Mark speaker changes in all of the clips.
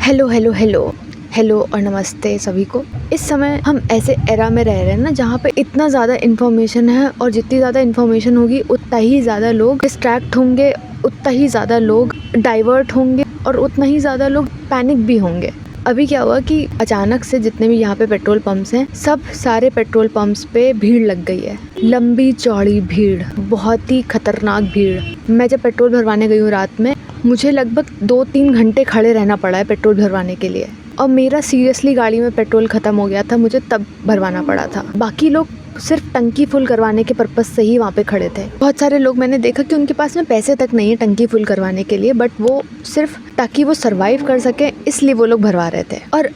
Speaker 1: Hello hello hello hello और नमस्ते सभी को। इस समय हम ऐसे एरा में रह रहे हैं ना जहाँ पे इतना ज़्यादा इन्फॉर्मेशन है और जितनी ज़्यादा इन्फॉर्मेशन होगी उतना ही ज़्यादा लोग डिस्ट्रैक्ट होंगे, उतना ही ज़्यादा लोग डाइवर्ट होंगे और उतना ही ज़्यादा लोग पैनिक भी होंगे। अभी क्या हुआ कि अचानक से जितने भी यहाँ पे पेट्रोल पंप्स हैं सारे पेट्रोल पंप्स पे भीड़ लग गई है। लंबी चौड़ी भीड़, बहुत ही खतरनाक भीड़। मैं जब पेट्रोल भरवाने गई हूँ रात में, मुझे लगभग 2-3 घंटे खड़े रहना पड़ा है पेट्रोल भरवाने के लिए और मेरा सीरियसली गाड़ी में पेट्रोल ख़त्म हो गया था, मुझे तब भरवाना पड़ा था। बाकी लोग सिर्फ टंकी फुल करवाने के पर्पज़ से ही वहाँ पे खड़े थे। बहुत सारे लोग मैंने देखा कि उनके पास में पैसे तक नहीं है टंकी फुल करवाने के लिए, बट वो सिर्फ ताकि वो सर्वाइव कर सके इसलिए वो लोग भरवा रहे थे। और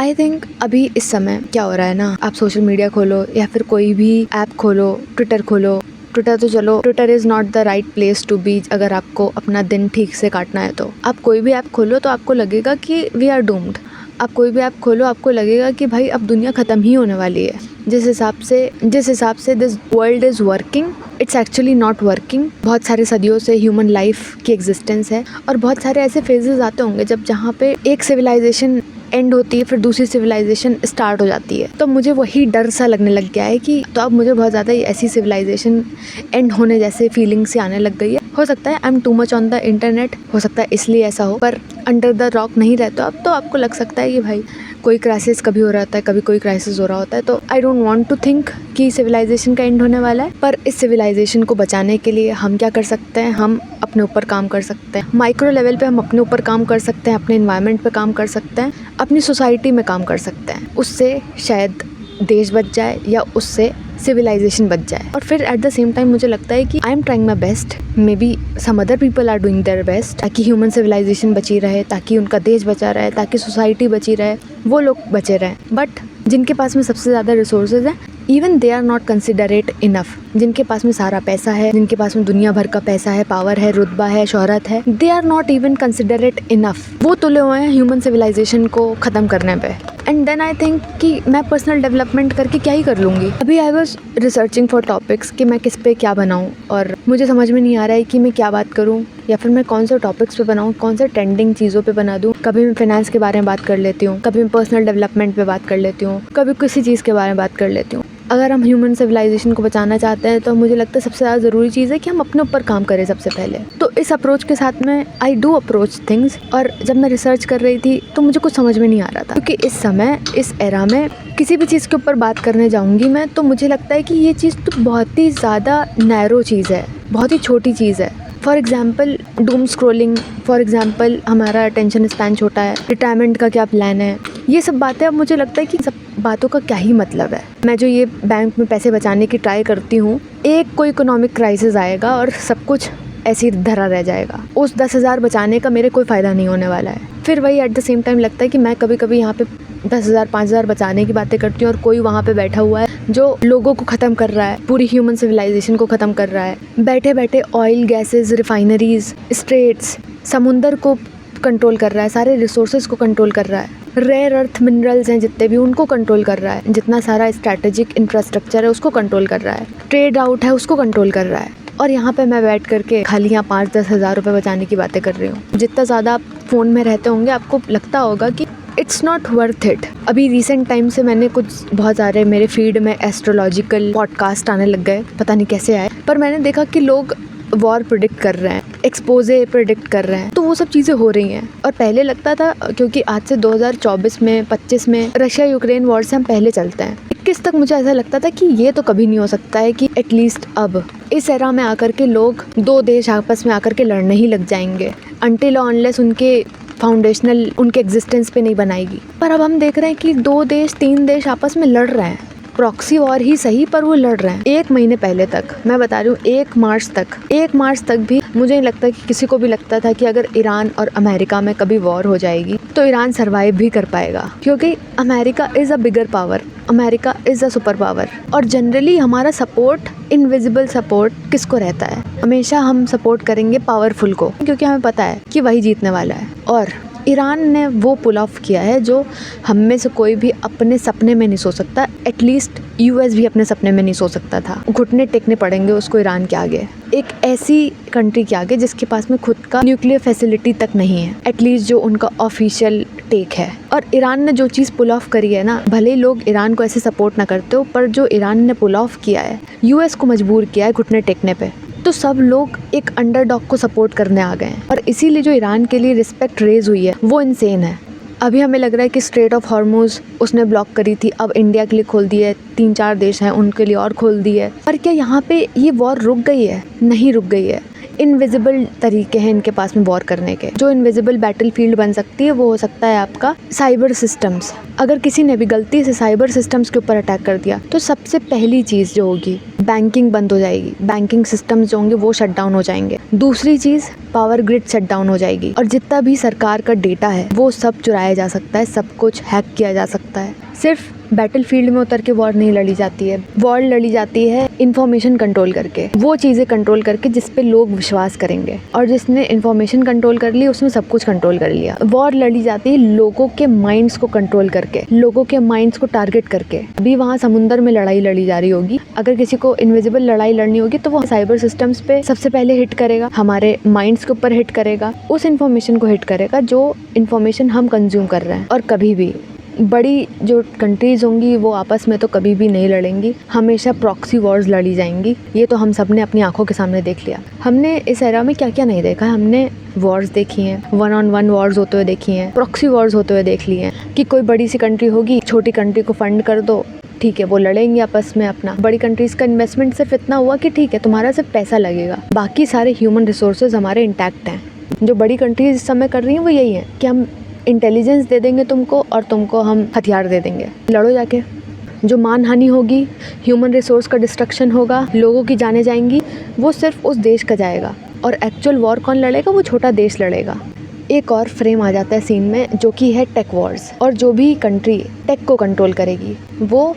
Speaker 1: आई थिंक अभी इस समय क्या हो रहा है ना, आप सोशल मीडिया खोलो या फिर कोई भी ऐप खोलो, ट्विटर खोलो। ट्विटर तो चलो, Twitter is not the right place to be अगर आपको अपना दिन ठीक से काटना है तो। आप कोई भी ऐप खोलो तो आपको लगेगा कि वी आर डूम्ड। आप कोई भी ऐप खोलो आपको लगेगा कि भाई अब दुनिया ख़त्म ही होने वाली है। जिस हिसाब से this world is working, it's actually not working. बहुत सारे सदियों से ह्यूमन लाइफ की एग्जिस्टेंस है और बहुत सारे ऐसे फेजेस आते होंगे जब जहाँ पे एक सिविलाइजेशन एंड होती है फिर दूसरी सिविलाइजेशन स्टार्ट हो जाती है। तो मुझे वही डर सा लगने लग गया है कि तो अब मुझे बहुत ज़्यादा ऐसी सिविलाइजेशन एंड होने जैसे फीलिंग से आने लग गई है। हो सकता है I am too much on the internet, हो सकता है इसलिए ऐसा हो, पर अंडर द रॉक नहीं रहते अब तो आपको लग सकता है कि भाई कोई क्राइसिस कभी हो रहा है, कभी कोई क्राइसिस हो रहा होता है। तो I don't want to think कि सिविलाइजेशन का एंड होने वाला है, पर इस सिविलाइजेशन को बचाने के लिए हम क्या कर सकते हैं, हम अपने ऊपर काम कर सकते हैं। माइक्रो लेवल पे हम अपने ऊपर काम कर सकते हैं, अपने एनवायरनमेंट पे काम कर सकते हैं, अपनी सोसाइटी में काम कर सकते हैं। उससे शायद देश बच जाए या उससे सिविलाइजेशन बच जाए। और फिर एट द सेम टाइम मुझे लगता है कि I am trying my best, maybe some other people are doing their best, ताकि ह्यूमन सिविलाइजेशन बची रहे, ताकि उनका देश बचा रहे, ताकि सोसाइटी बची रहे, वो लोग बचे रहें। बट जिनके पास में सबसे ज़्यादा रिसोर्सेज हैं, even they are not considerate enough. जिनके पास में सारा पैसा है, जिनके पास में दुनिया भर का पैसा है, पावर है, रुतबा है, शोहरत है, they are not even considerate enough. वो तुले हुए हैं ह्यूमन सिविलाइजेशन को ख़त्म करने पे। एंड देन आई थिंक कि मैं पर्सनल डेवलपमेंट करके क्या ही कर लूँगी। अभी I was researching for topics कि मैं किस पे क्या बनाऊँ और मुझे समझ में नहीं आ रहा है कि मैं क्या बात करूँ या फिर मैं कौन से टॉपिक्स पे बनाऊँ, कौन से ट्रेंडिंग चीज़ों पे बना दूँ। कभी मैं फाइनेंस के बारे में बात कर लेती हूँ, कभी मैं पर्सनल डेवलपमेंट पे बात कर लेती हूँ, कभी किसी चीज़ के बारे में बात कर लेती हूँ। अगर हम ह्यूमन सिविलाइजेशन को बचाना चाहते हैं तो मुझे लगता है सबसे ज़्यादा ज़रूरी चीज़ है कि हम अपने ऊपर काम करें सबसे पहले। तो इस अप्रोच के साथ में आई डू अप्रोच थिंग्स। और जब मैं रिसर्च कर रही थी तो मुझे कुछ समझ में नहीं आ रहा था, क्योंकि इस समय इस एरा में किसी भी चीज़ के ऊपर बात करने जाऊँगी मैं तो मुझे लगता है कि ये चीज़ तो बहुत ही ज़्यादा नैरो चीज़ है, बहुत ही छोटी चीज़ है। For example doom scrolling, for example हमारा अटेंशन स्पैन छोटा है, रिटायरमेंट का क्या प्लान है, ये सब बातें अब मुझे लगता है कि सब बातों का क्या ही मतलब है। मैं जो ये बैंक में पैसे बचाने की ट्राई करती हूँ, एक कोई इकोनॉमिक क्राइसिस आएगा और सब कुछ ऐसे ही धरा रह जाएगा। उस 10,000 बचाने का मेरे कोई फ़ायदा नहीं होने वाला है। फिर वही एट द सेम टाइम लगता है कि मैं कभी कभी यहाँ पे 10,000 5,000 बचाने की बातें करती हूँ और कोई वहाँ पे बैठा हुआ है जो लोगों को ख़त्म कर रहा है, पूरी ह्यूमन सिविलाइजेशन को ख़त्म कर रहा है। बैठे बैठे ऑयल, गैसेस, रिफाइनरीज, स्ट्रेट्स, समुंदर को कंट्रोल कर रहा है, सारे रिसोर्सेज को कंट्रोल कर रहा है, रेयर अर्थ मिनरल्स हैं जितने भी उनको कंट्रोल कर रहा है, जितना सारा स्ट्रैटेजिक इंफ्रास्ट्रक्चर है उसको कंट्रोल कर रहा है, ट्रेड आउट है उसको कंट्रोल कर रहा है। और यहाँ पे मैं बैठ करके खाली यहाँ 5-10 हज़ार रुपये बचाने की बातें कर रही हूँ। जितना ज़्यादा आप फ़ोन में रहते होंगे आपको लगता होगा कि इट्स नॉट वर्थ इट। अभी रिसेंट टाइम से मैंने कुछ बहुत सारे मेरे फीड में एस्ट्रोलॉजिकल पॉडकास्ट आने लग गए, पता नहीं कैसे आए, पर मैंने देखा कि लोग वॉर प्रेडिक्ट कर रहे हैं, एक्सपोजे प्रेडिक्ट कर रहे हैं, तो वो सब चीज़ें हो रही हैं। और पहले लगता था, क्योंकि आज से 2024 में 25 में रशिया यूक्रेन वॉर से हम पहले चलते हैं, 21 तक मुझे ऐसा लगता था कि ये तो कभी नहीं हो सकता है कि एटलीस्ट अब इस एरा में आकर के लोग 2 देश आपस में आकर के लड़ने ही लग जाएंगे, अनटिल अनलेस उनके फाउंडेशनल उनके एग्जिस्टेंस पे नहीं बनाएगी। पर अब हम देख रहे हैं कि 2 देश 3 देश आपस में लड़ रहे हैं, प्रॉक्सी वॉर ही सही पर वो लड़ रहे हैं। 1 महीने पहले तक मैं बता रही हूँ, 1 मार्च तक भी मुझे नहीं लगता कि किसी को भी लगता था कि अगर ईरान और अमेरिका में कभी वॉर हो जाएगी तो ईरान सरवाइव भी कर पाएगा, क्योंकि America is a bigger power, America is a super power. और जनरली हमारा सपोर्ट, इनविजिबल सपोर्ट किसको रहता है, हमेशा हम सपोर्ट करेंगे पावरफुल को, क्योंकि हमें पता है कि वही जीतने वाला है। और ईरान ने वो पुल ऑफ किया है जो हम में से कोई भी अपने सपने में नहीं सोच सकता, एटलीस्ट यूएस भी अपने सपने में नहीं सोच सकता था। घुटने टेकने पड़ेंगे उसको ईरान के आगे, एक ऐसी कंट्री के आगे जिसके पास में खुद का न्यूक्लियर फैसिलिटी तक नहीं है, एटलीस्ट जो उनका ऑफिशियल टेक है। और ईरान ने जो चीज़ पुल ऑफ करी है ना, भले ही लोग ईरान को ऐसे सपोर्ट ना करते हो, पर जो ईरान ने पुल ऑफ किया है, यूएस को मजबूर किया है घुटने टेकने पे, तो सब लोग एक अंडरडॉग को सपोर्ट करने आ गए हैं। और इसीलिए जो ईरान के लिए रिस्पेक्ट रेज हुई है वो इनसेन है। अभी हमें लग रहा है कि स्ट्रेट ऑफ हॉर्मुज़ उसने ब्लॉक करी थी, अब इंडिया के लिए खोल दी है, 3-4 देश हैं उनके लिए और खोल दी है। पर क्या यहाँ पे ये वॉर रुक गई है? नहीं रुक गई है। इनविजिबल तरीके हैं इनके पास में वॉर करने के। जो इनविजिबल बैटलफील्ड बन सकती है वो हो सकता है आपका साइबर सिस्टम्स। अगर किसी ने भी गलती से साइबर सिस्टम्स के ऊपर अटैक कर दिया तो सबसे पहली चीज़ जो होगी, बैंकिंग बंद हो जाएगी, बैंकिंग सिस्टम्स जो होंगे वो शट डाउन हो जाएंगे। दूसरी चीज़, पावर ग्रिड शट डाउन हो जाएगी और जितना भी सरकार का डेटा है वो सब चुराया जा सकता है, सब कुछ हैक किया जा सकता है। सिर्फ बैटलफील्ड में उतर के वॉर नहीं लड़ी जाती है, वॉर लड़ी जाती है इंफॉर्मेशन कंट्रोल करके, वो चीज़ें कंट्रोल करके जिस पे लोग विश्वास करेंगे। और जिसने इंफॉर्मेशन कंट्रोल कर ली उसने सब कुछ कंट्रोल कर लिया। वॉर लड़ी जाती है लोगों के माइंड्स को कंट्रोल करके, लोगों के माइंड्स को टारगेट करके। अभी वहाँ समुंदर में लड़ाई लड़ी जा रही होगी, अगर किसी को इनविजिबल लड़ाई लड़नी होगी तो वो साइबर सिस्टम्स पे सबसे पहले हिट करेगा, हमारे माइंड्स के ऊपर हिट करेगा, उस इन्फॉर्मेशन को हिट करेगा जो इन्फॉर्मेशन हम कंज्यूम कर रहे हैं। और कभी भी बड़ी जो कंट्रीज़ होंगी वो आपस में तो कभी भी नहीं लड़ेंगी, हमेशा प्रॉक्सी वॉर्स लड़ी जाएंगी। ये तो हम सब ने अपनी आंखों के सामने देख लिया। हमने इस एरा में क्या क्या नहीं देखा है, हमने वॉर्स देखी हैं, 1-on-1 वॉर्स होते हुए देखी हैं, प्रॉक्सी वॉर्स होते हुए देख लिए हैं कि कोई बड़ी सी कंट्री होगी, छोटी कंट्री को फंड कर दो, ठीक है वो लड़ेंगे आपस में अपना। बड़ी कंट्रीज़ का इन्वेस्टमेंट सिर्फ इतना हुआ कि ठीक है तुम्हारा सिर्फ पैसा लगेगा, बाकी सारे ह्यूमन रिसोर्सेज हमारे इंटैक्ट हैं। जो बड़ी कंट्रीज इस समय कर रही हैं वो यही है कि हम इंटेलिजेंस दे देंगे तुमको और तुमको हम हथियार दे देंगे, लड़ो जाके। जो मान हानि होगी, ह्यूमन रिसोर्स का डिस्ट्रक्शन होगा, लोगों की जाने जाएंगी, वो सिर्फ उस देश का जाएगा। और एक्चुअल वॉर कौन लड़ेगा? वो छोटा देश लड़ेगा। एक और फ्रेम आ जाता है सीन में जो कि है टेक वॉर्स। और जो भी कंट्री टेक को कंट्रोल करेगी वो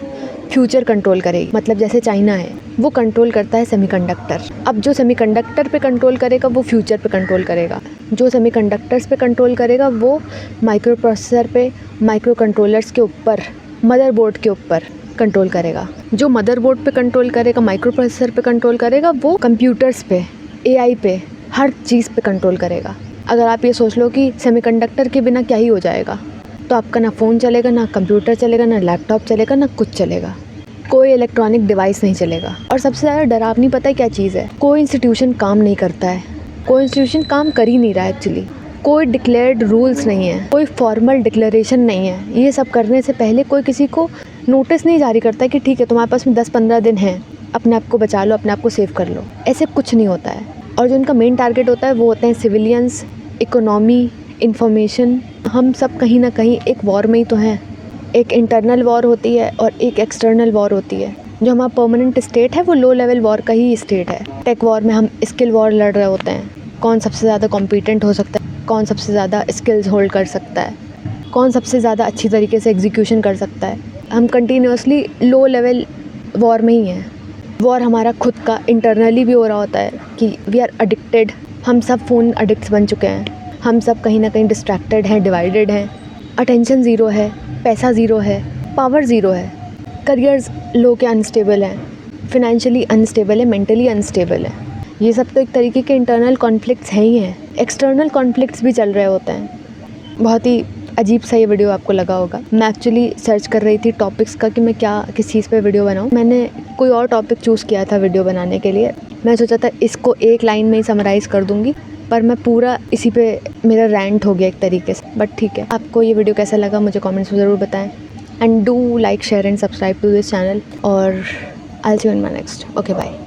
Speaker 1: फ्यूचर कंट्रोल करेगी। मतलब जैसे चाइना है वो कंट्रोल करता है सेमीकंडक्टर, अब जो सेमीकंडक्टर पे कंट्रोल करेगा वो फ्यूचर पे कंट्रोल करेगा। जो सेमीकंडक्टर्स पे कंट्रोल करेगा वो माइक्रो प्रोसेसर पे, माइक्रो कंट्रोलर्स के ऊपर, मदरबोर्ड के ऊपर कंट्रोल करेगा। जो मदरबोर्ड पे कंट्रोल करेगा, माइक्रो प्रोसेसर पे कंट्रोल करेगा, वो कंप्यूटर्स पे, एआई पे, हर चीज़ पे कंट्रोल करेगा। अगर आप ये सोच लो कि सेमीकंडक्टर के बिना क्या ही हो जाएगा, तो आपका ना फ़ोन चलेगा, ना कंप्यूटर चलेगा, ना लैपटॉप चलेगा, ना कुछ चलेगा, कोई इलेक्ट्रॉनिक डिवाइस नहीं चलेगा। और सबसे ज़्यादा डरावनी पता है क्या चीज़ है? कोई इंस्टीट्यूशन काम नहीं करता है, कोई इंस्टीट्यूशन काम कर ही नहीं रहा है एक्चुअली। कोई डिक्लेयर्ड रूल्स नहीं है, कोई फॉर्मल डिक्लेरेशन नहीं है। ये सब करने से पहले कोई किसी को नोटिस नहीं जारी करता है कि ठीक है तुम्हारे पास में 10-15 दिन हैं, अपने आप को बचा लो, अपने आप को सेव कर लो। ऐसे कुछ नहीं होता है। और जो उनका मेन टारगेट होता है वो होते हैं सिविलियंस, इकोनॉमी, इंफॉर्मेशन। हम सब कहीं ना कहीं एक वॉर में ही तो हैं। एक इंटरनल वॉर होती है और एक एक्सटर्नल वॉर होती है। जो हमारा परमानेंट स्टेट है वो लो लेवल वॉर का ही स्टेट है। टेक वॉर में हम स्किल वॉर लड़ रहे होते हैं, कौन सबसे ज़्यादा कॉम्पिटेंट हो सकता है, कौन सबसे ज़्यादा स्किल्स होल्ड कर सकता है, कौन सबसे ज़्यादा अच्छी तरीके से एग्जीक्यूशन कर सकता है। हम कंटिन्यूसली लो लेवल वॉर में ही हैं। वॉर हमारा खुद का इंटरनली भी हो रहा होता है कि वी आर एडिक्टेड। हम सब फ़ोन एडिक्ट्स बन चुके हैं, हम सब कहीं ना कहीं डिस्ट्रैक्टेड हैं, डिवाइडेड हैं, अटेंशन ज़ीरो है, पैसा ज़ीरो है, पावर ज़ीरो है, करियर्स लोग के अनस्टेबल हैं, फिनेंशियली अनस्टेबल है, मेंटली अनस्टेबल है। ये सब तो एक तरीके के इंटरनल कॉन्फ्लिक्ट्स हैं ही हैं। एक्सटर्नल कॉन्फ्लिक्ट्स भी चल रहे होते हैं। बहुत ही अजीब सा ये वीडियो आपको लगा होगा। मैं एक्चुअली सर्च कर रही थी टॉपिक्स का कि मैं क्या किस चीज़ पे वीडियो बनाऊँ। मैंने कोई और टॉपिक चूज़ किया था वीडियो बनाने के लिए। मैं सोचा था इसको एक लाइन में ही समराइज़ कर दूँगी, पर मैं पूरा इसी पे मेरा रैंट हो गया एक तरीके से। बट ठीक है, आपको ये वीडियो कैसा लगा मुझे कमेंट्स में ज़रूर बताएं। And do like, share and subscribe to this channel. और I will see you in my next. Okay bye.